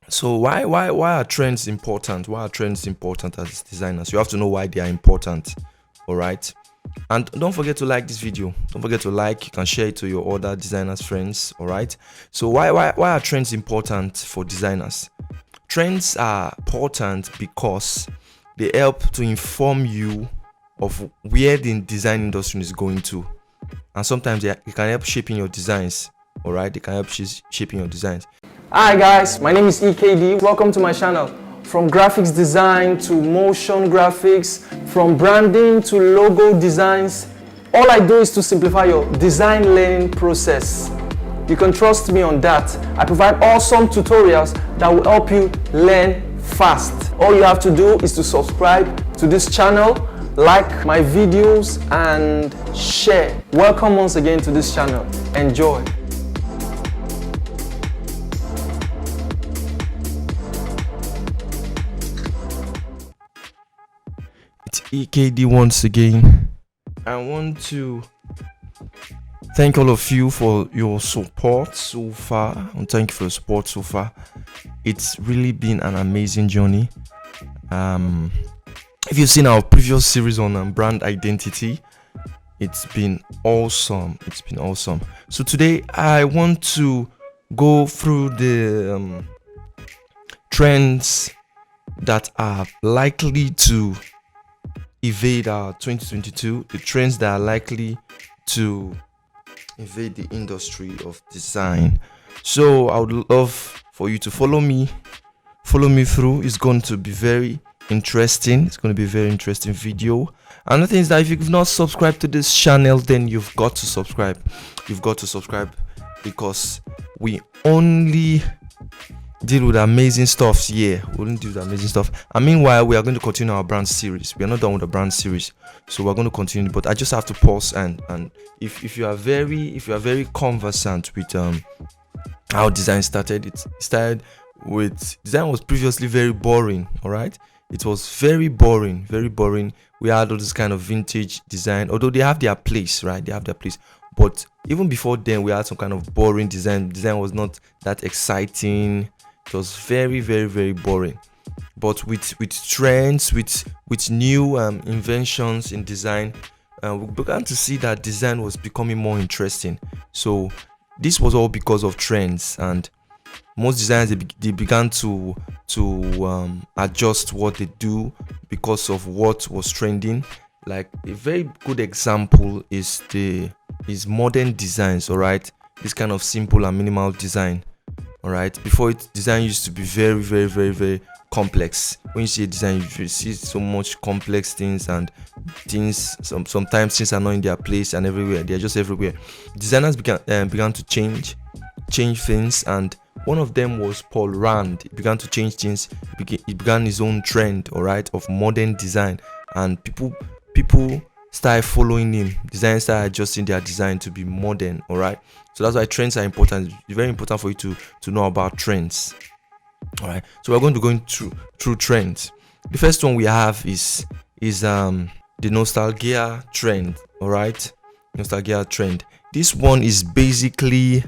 So why are trends important? Why are trends important as designers? You have to know why they are important. All right. And don't forget to like this video. Don't forget to like. You can share it to your other designers friends. All right. So why are trends important for designers? Trends are important because they help to inform you of where the design industry is going to, and sometimes they can help shaping your designs. All right, they can help shaping your designs. Hi guys, my name is EKD. Welcome to my channel. From graphics design to motion graphics, from branding to logo designs, all I do is to simplify your design learning process. You can trust me on that. I provide awesome tutorials that will help you learn fast. All you have to do is to subscribe to this channel, like my videos, and share. Welcome once again to this channel. Enjoy. It's EKD once again. I want to thank all of you for your support so far. And thank you for your support so far. It's really been an amazing journey. If you've seen our previous series on brand identity, it's been awesome. It's been awesome. So today I want to go through the trends that are likely to evade our 2022, the trends that are likely to invade the industry of design. So I would love for you to follow me through. It's going to be very interesting. It's going to be a very interesting video. Another thing is that if you've not subscribed to this channel, then you've got to subscribe. You've got to subscribe because we only deal with amazing stuff here. We only deal with amazing stuff. And meanwhile, we are going to continue our brand series. We are not done with the brand series, so we're going to continue. But I just have to pause and if you are very conversant with how design started, it started with design was previously very boring. All right, it was very boring. We had all this kind of vintage design, although they have their place, right? They have their place. But even before then, we had some kind of boring design. Design was not that exciting. It was very boring. But with trends, with new inventions in design, we began to see that design was becoming more interesting. So this was all because of trends, and most designers they began to adjust what they do because of what was trending. Like a very good example is modern designs. All right, this kind of simple and minimal design. All right, before design used to be very complex. When you see a design, you see so much complex things, and things sometimes things are not in their place and everywhere. They're just everywhere. Designers began to change things, and one of them was Paul Rand. He began to change things. He began his own trend, all right, of modern design, and people started following him. Designers started adjusting their design to be modern. All right, so that's why trends are important. It's very important for you to know about trends. All right, so we're going to go through trends. The first one we have is the nostalgia trend. All right, nostalgia trend. This one is basically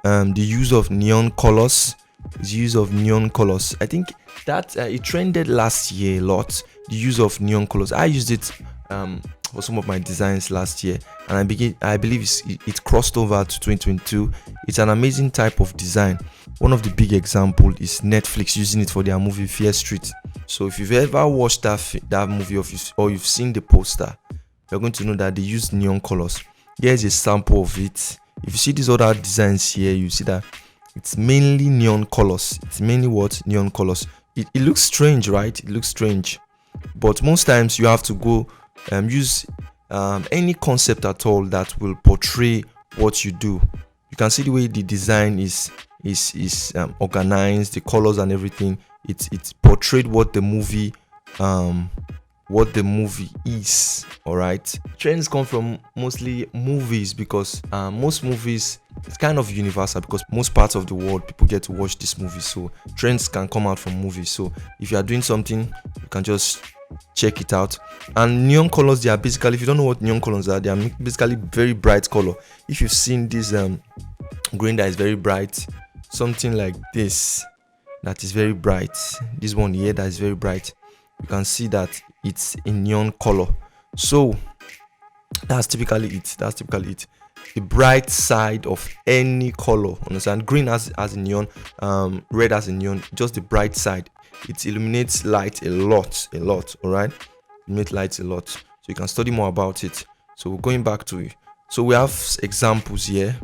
the use of neon colors. I think that it trended last year a lot. The use of neon colors. I used it for some of my designs last year, and I believe it crossed over to 2022. It's an amazing type of design. One of the big examples is Netflix using it for their movie Fear Street. So if you've ever watched that movie or you've seen the poster, you're going to know that they use neon colors. Here's a sample of it. If you see these other designs here, you see that it's mainly neon colors. It's mainly neon colors. It looks strange, right? It looks strange, but most times you have to go use any concept at all that will portray what you do. You can see the way the design is organized, the colors and everything. It's portrayed what the movie is. All right, trends come from mostly movies because most movies, it's kind of universal because most parts of the world people get to watch this movie. So trends can come out from movies. So if you are doing something, you can just check it out. And neon colors, they are basically, if you don't know what neon colors are, they are basically very bright color. If you've seen this green that is very bright, something like this, that is very bright. This one here that is very bright, you can see that it's in neon color. So that's typically it. The bright side of any color. Understand? Green as a neon, red as a neon. Just the bright side. It illuminates light a lot. All right, illuminates light a lot. So you can study more about it. So going back to it. So we have examples here.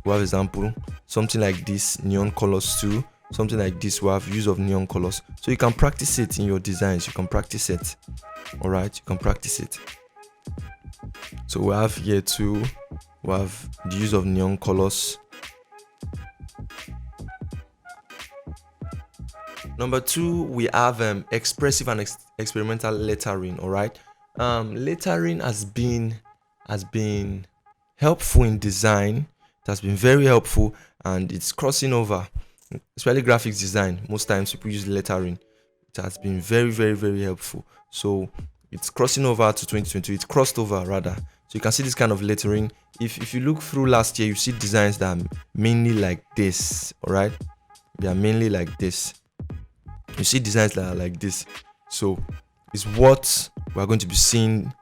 We have example something like this, neon colors too. Something like this, we have use of neon colors. So you can practice it in your designs. You can practice it. All right, you can practice it. So we have here too. We have the use of neon colors. Number 2, we have expressive and experimental lettering. All right, lettering has been helpful in design. It has been very helpful, and it's crossing over, especially graphics design. Most times people use lettering. It has been very helpful. So it's crossing over to 2022. It's crossed over rather. So you can see this kind of lettering. If you look through last year, you see designs that are mainly like this. All right, they are mainly like this. You see designs that are like this. So it's what we're going to be seeing.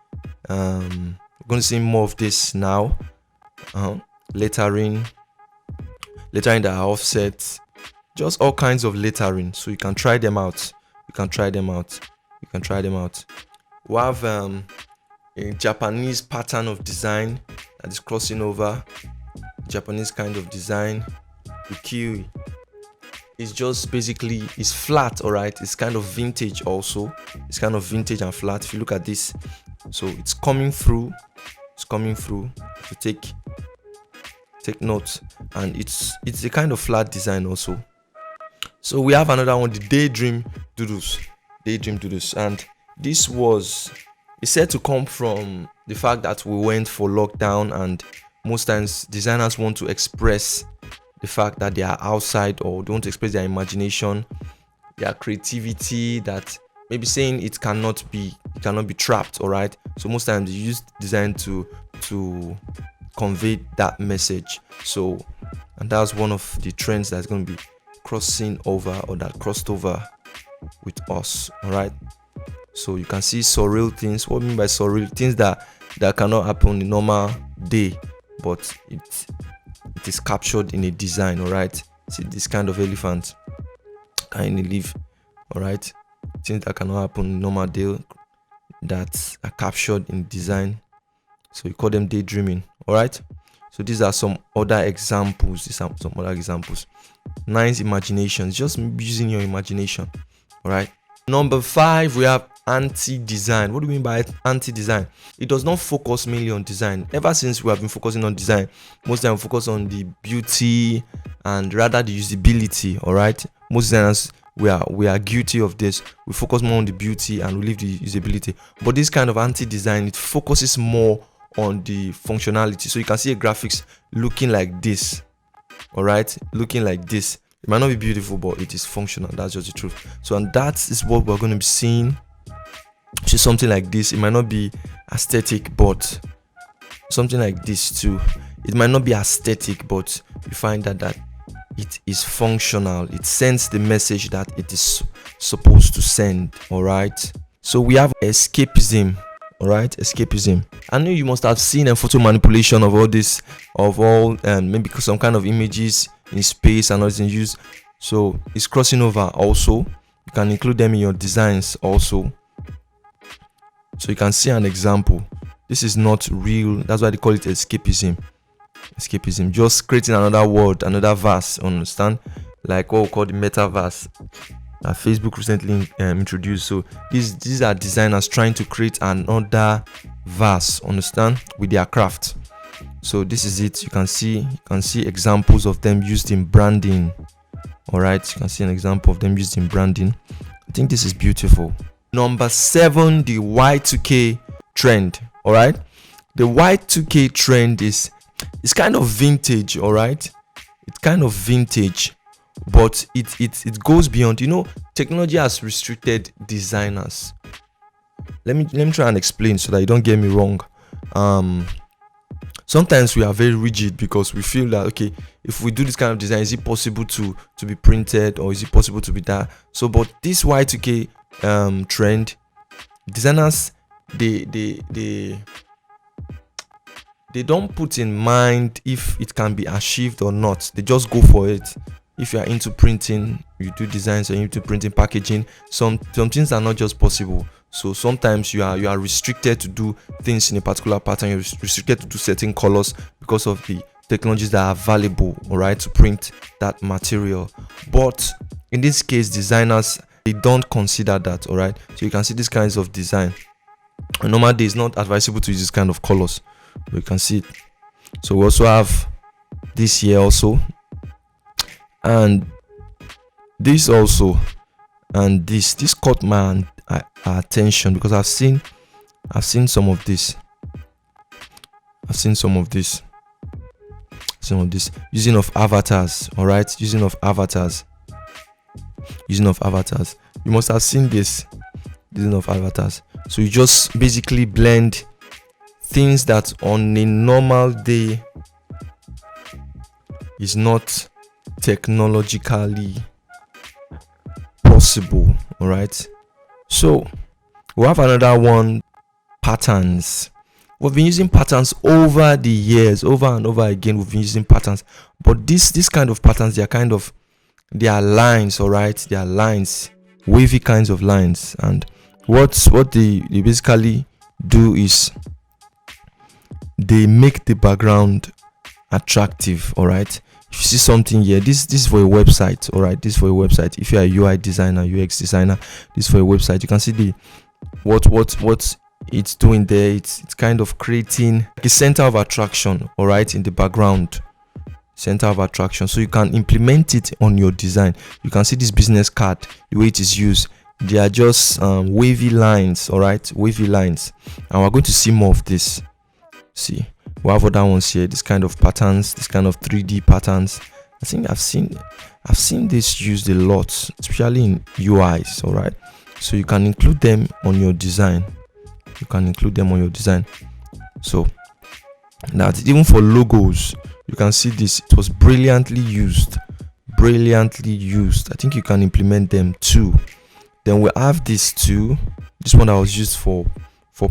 We're going to see more of this now. Lettering that are offset, just all kinds of lettering. So you can try them out. We have a Japanese pattern of design that is crossing over. Japanese kind of design. The key is just basically it's flat. All right, it's kind of vintage also. It's kind of vintage and flat. If you look at this, so it's coming through. To take notes, and it's a kind of flat design also. So we have another one, the Daydream doodles, and this was said to come from the fact that we went for lockdown, and most times designers want to express the fact that they are outside, or don't express their imagination, their creativity, that maybe saying it cannot be trapped. All right, so most times they use design to convey that message. So, and that's one of the trends that's going to be crossing over, or that crossed over with us. All right, so you can see surreal things. What I mean by surreal things, that cannot happen in a normal day, but it is captured in a design. All right, see this kind of elephant kind of leaf. All right, things that cannot happen in a normal day that are captured in design. So you call them daydreaming. All right, so these are some other examples. Nice imagination, just using your imagination. All right, number 5, we have anti-design. What do we mean by anti-design? It does not focus mainly on design. Ever since we have been focusing on design, most time we focus on the beauty and rather the usability. All right, most designers, we are guilty of this. We focus more on the beauty and we leave the usability. But this kind of anti-design, it focuses more on the functionality. So you can see a graphics looking like this. All right, looking like this. It might not be beautiful, but it is functional. That's just the truth. So, and that is what we're going to be seeing. See something like this. It might not be aesthetic, but something like this too. It might not be aesthetic, but you find that it is functional. It sends the message that it is supposed to send. All right, so we have escapism. All right, escapism. I know you must have seen a photo manipulation of all this, maybe some kind of images in space and all this in use. So it's crossing over also. You can include them in your designs also. So you can see an example. This is not real. That's why they call it escapism. Escapism, just creating another world, another verse. Understand? Like what we call the metaverse that Facebook recently introduced. So these are designers trying to create another verse, understand, with their craft. So this is it. You can see examples of them used in branding. All right, you can see an example of them used in branding. I think this is beautiful. Number 7, the Y2K trend. All right, the Y2K trend is kind of vintage. All right, it's kind of vintage, but it goes beyond. Technology has restricted designers. Let me try and explain so that you don't get me wrong. sometimes we are very rigid because we feel that, okay, if we do this kind of design, is it possible to be printed, or is it possible to be that? So but this Y2K trend, designers, they don't put in mind if it can be achieved or not. They just go for it. If you are into printing, you do designs, or into printing, packaging, some things are not just possible. So sometimes you are restricted to do things in a particular pattern. You're restricted to do certain colors because of the technologies that are available, all right, to print that material. But in this case, designers, they don't consider that, all right. So you can see these kinds of design. On normal day, it's not advisable to use this kind of colors, but you can see it. So we also have this here also, and this also, and this caught my attention because I've seen some of this. Some of this using of avatars, all right, using of avatars. You must have seen this using of avatars. So you just basically blend things that on a normal day is not technologically possible, all right. So we have another one, patterns. We've been using patterns over the years, over and over again. We've been using patterns, but this kind of patterns, they are lines, all right. They are lines, wavy kinds of lines, and what they basically do is they make the background attractive, all right. If you see something here, this is for a website, all right. This is for a website. If you are a UI designer, UX designer, this is for a website. You can see the what it's doing there. It's kind of creating a center of attraction, all right, in the background. Center of attraction, so you can implement it on your design. You can see this business card, the way it is used. They are just wavy lines, all right, wavy lines, and we're going to see more of this. See, we have other ones here, this kind of patterns, this kind of 3D patterns. I think I've seen this used a lot, especially in UIs, all right. So you can include them on your design. So that even for logos, you can see this. It was brilliantly used. I think you can implement them too. Then we have this too. This one that was used for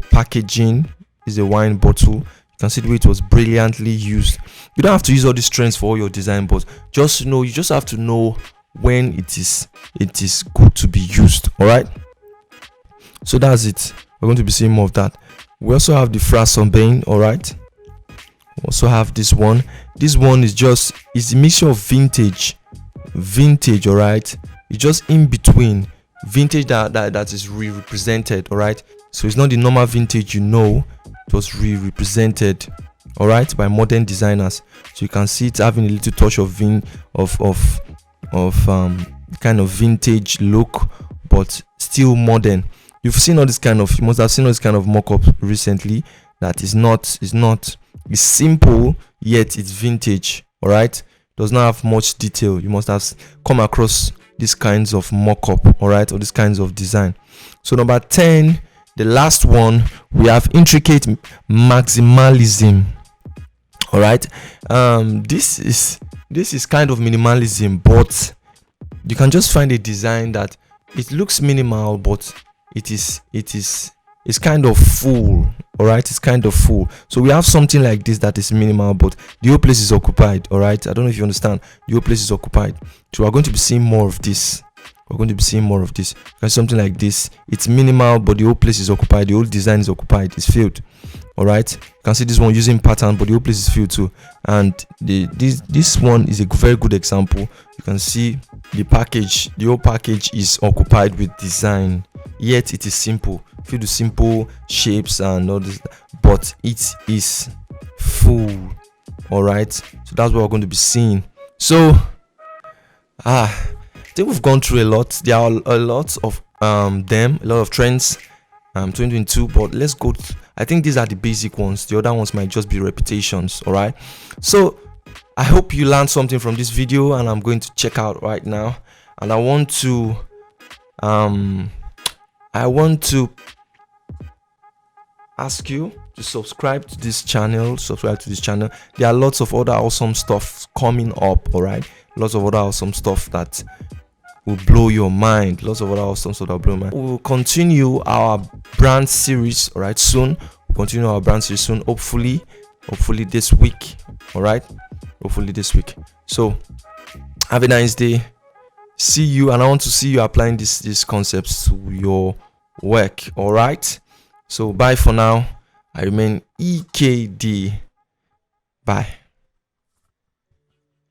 packaging is a wine bottle. You can see the way it was brilliantly used. You don't have to use all these trends for all your design, but you just have to know when it is good to be used, all right. So that's it. We're going to be seeing more of that. We also have the Frasombain, all right. We also have this one. This one is a mixture of vintage, all right. It's just in between vintage that is re-represented, all right. So it's not the normal vintage, it was re-represented, all right, by modern designers. So you can see it having a little touch of kind of vintage look, but still modern. You must have seen all this kind of mock-up recently. That it's simple, yet it's vintage, all right. Does not have much detail. You must have come across these kinds of mock-up, all right, or these kinds of design. So number 10, the last one, we have intricate maximalism, all right. This is kind of minimalism, but you can just find a design that it looks minimal, but it's kind of full, all right. It's kind of full. So we have something like this that is minimal, but the whole place is occupied, all right. I don't know if you understand. The whole place is occupied. So we're going to be seeing more of this. Something like this, it's minimal, but the whole place is occupied. The whole design is occupied. It's filled, all right. You can see this one using pattern, but the whole place is filled too. And this one is a very good example. You can see the whole package is occupied with design, yet it is simple. Filled with simple shapes and all this, but it is full, all right. So that's what we're going to be seeing. So I think we've gone through a lot. There are a lot of a lot of trends 2022, but let's go I think these are the basic ones. The other ones might just be repetitions, all right. So I hope you learned something from this video, and I'm going to check out right now, and I want to ask you to subscribe to this channel. There are lots of other awesome stuff coming up. All right, lots of other awesome stuff that will blow your mind. Lots of other awesome stuff that will blow your mind. We will continue our brand series. All right, soon. We'll continue our brand series soon. Hopefully this week. All right, hopefully this week. So have a nice day. See you, and I want to see you applying these concepts to your work. All right, so bye for now. I remain EKD. Bye.